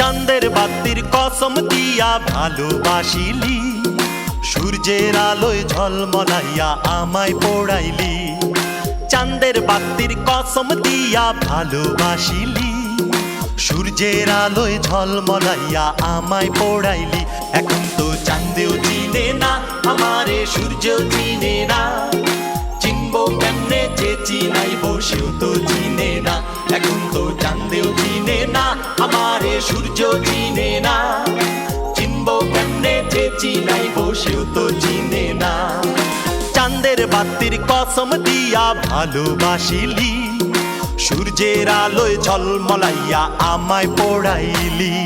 চাঁদের বাতির কসম দিয়া ভালোবাসিলি, সূর্যের আলোয় ঝলমলাইয়া আমায় পোড়াইলি। চাঁদের বাতির কসম দিয়া ভালোবাসিলি, সূর্যের আলোয় ঝলমলাইয়া আমায় পোড়াইলি। এখন তো চাঁদেও চিনে না আমারে, সূর্যও চিনে না। চিনবো কেমনে যে চিনাইবো সেও তো চিনে না। এখন তো চাঁদেও চিনে না আমারে, সূর্যও চিনে না। চিনবো কেমনে যে চিনাইবো সেও তো চিনে না। চাঁদের বাতির কসম দিয়া ভালোবাসিলি, সূর্যের আলোয় ঝলমলাইয়া আমায় পোড়াইলি।